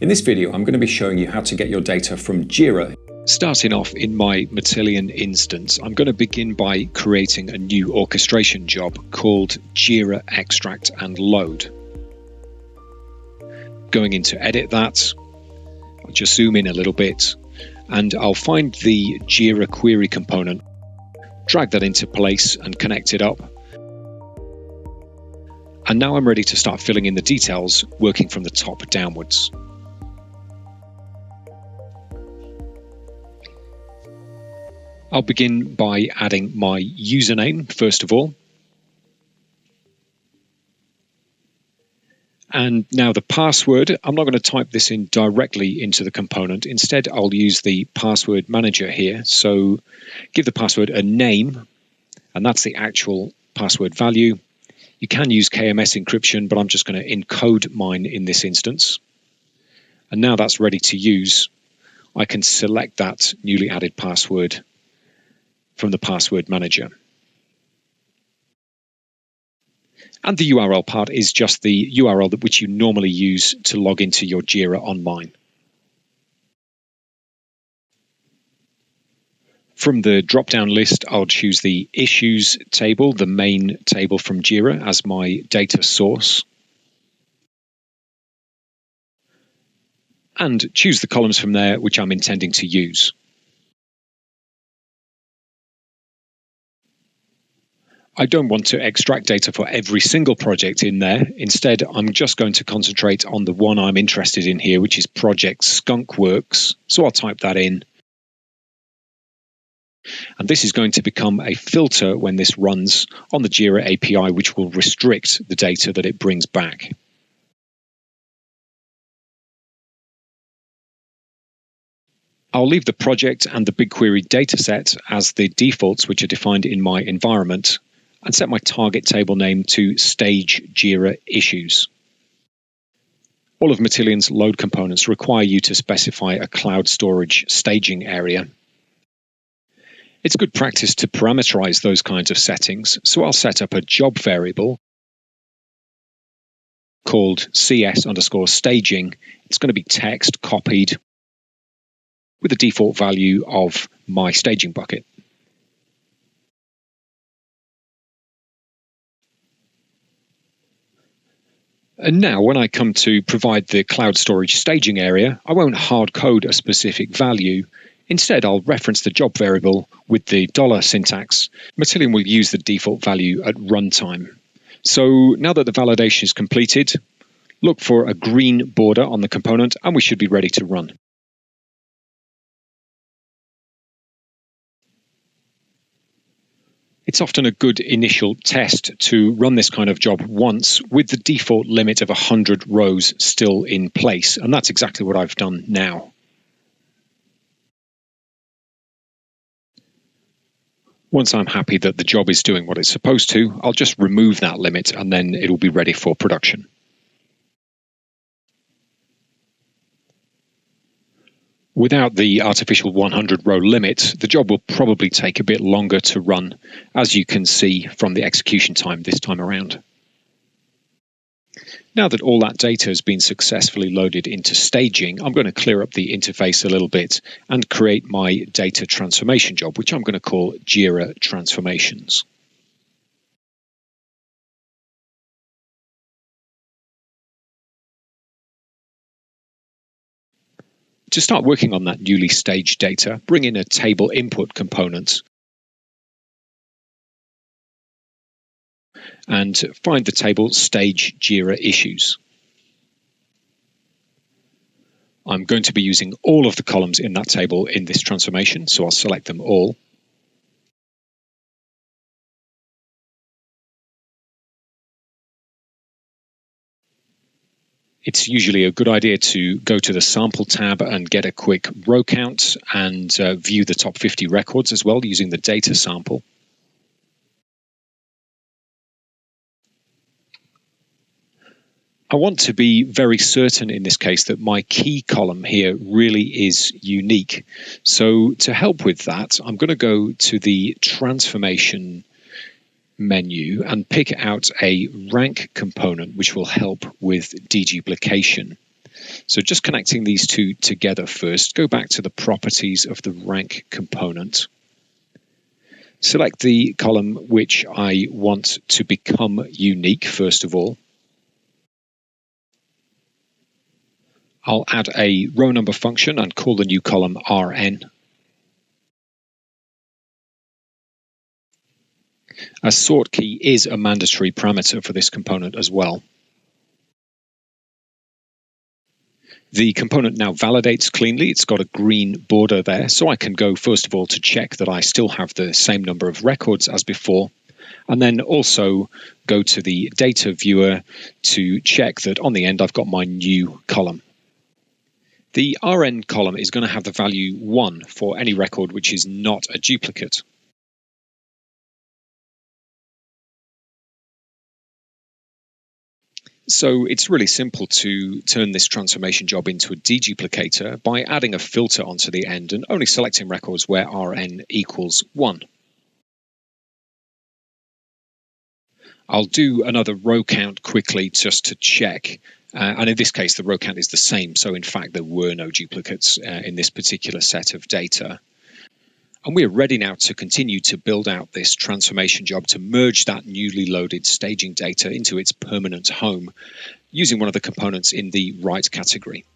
In this video, I'm going to be showing you how to get your data from Jira. Starting off in my Matillion instance, I'm going to begin by creating a new orchestration job called Jira Extract and Load. Going in to edit that, I'll just zoom in a little bit and I'll find the Jira query component, drag that into place and connect it up. And now I'm ready to start filling in the details, working from the top downwards. I'll begin by adding my username, first of all. And now the password, I'm not going to type this in directly into the component. Instead, I'll use the password manager here. So give the password a name, and that's the actual password value. You can use KMS encryption, but I'm just going to encode mine in this instance. And now that's ready to use, I can select that newly added password from the password manager. And the URL part is just the URL which you normally use to log into your Jira online. From the drop-down list, I'll choose the Issues table, the main table from Jira, as my data source. And choose the columns from there which I'm intending to use. I don't want to extract data for every single project in there. Instead, I'm just going to concentrate on the one I'm interested in here, which is Project Skunkworks. So I'll type that in. And this is going to become a filter when this runs on the Jira API, which will restrict the data that it brings back. I'll leave the project and the BigQuery dataset as the defaults which are defined in my environment, and set my target table name to Stage Jira Issues. All of Matillion's load components require you to specify a cloud storage staging area. It's good practice to parameterize those kinds of settings, so I'll set up a job variable called cs_staging. It's going to be text copied with the default value of my staging bucket. And now when I come to provide the cloud storage staging area, I won't hard code a specific value. Instead, I'll reference the job variable with the $ syntax. Matillion will use the default value at runtime. So now that the validation is completed, look for a green border on the component and we should be ready to run. It's often a good initial test to run this kind of job once with the default limit of 100 rows still in place, and that's exactly what I've done now. Once I'm happy that the job is doing what it's supposed to, I'll just remove that limit and then it'll be ready for production. Without the artificial 100-row limit, the job will probably take a bit longer to run, as you can see from the execution time this time around. Now that all that data has been successfully loaded into staging, I'm going to clear up the interface a little bit and create my data transformation job, which I'm going to call Jira Transformations. To start working on that newly staged data, bring in a table input component and find the table Stage Jira Issues. I'm going to be using all of the columns in that table in this transformation, so I'll select them all. It's usually a good idea to go to the Sample tab and get a quick row count and view the top 50 records as well using the data sample. I want to be very certain in this case that my key column here really is unique. So to help with that, I'm going to go to the Transformation menu and pick out a rank component which will help with deduplication. So just connecting these two together first, go back to the properties of the rank component. Select the column which I want to become unique first of all. I'll add a row number function and call the new column RN. A sort key is a mandatory parameter for this component as well. The component now validates cleanly. It's got a green border there, so I can go first of all to check that I still have the same number of records as before, and then also go to the data viewer to check that on the end I've got my new column. The RN column is going to have the value 1 for any record which is not a duplicate. So it's really simple to turn this transformation job into a deduplicator by adding a filter onto the end and only selecting records where RN equals 1. I'll do another row count quickly just to check. And in this case, the row count is the same. So in fact, there were no duplicates in this particular set of data. And we're ready now to continue to build out this transformation job to merge that newly loaded staging data into its permanent home using one of the components in the write category.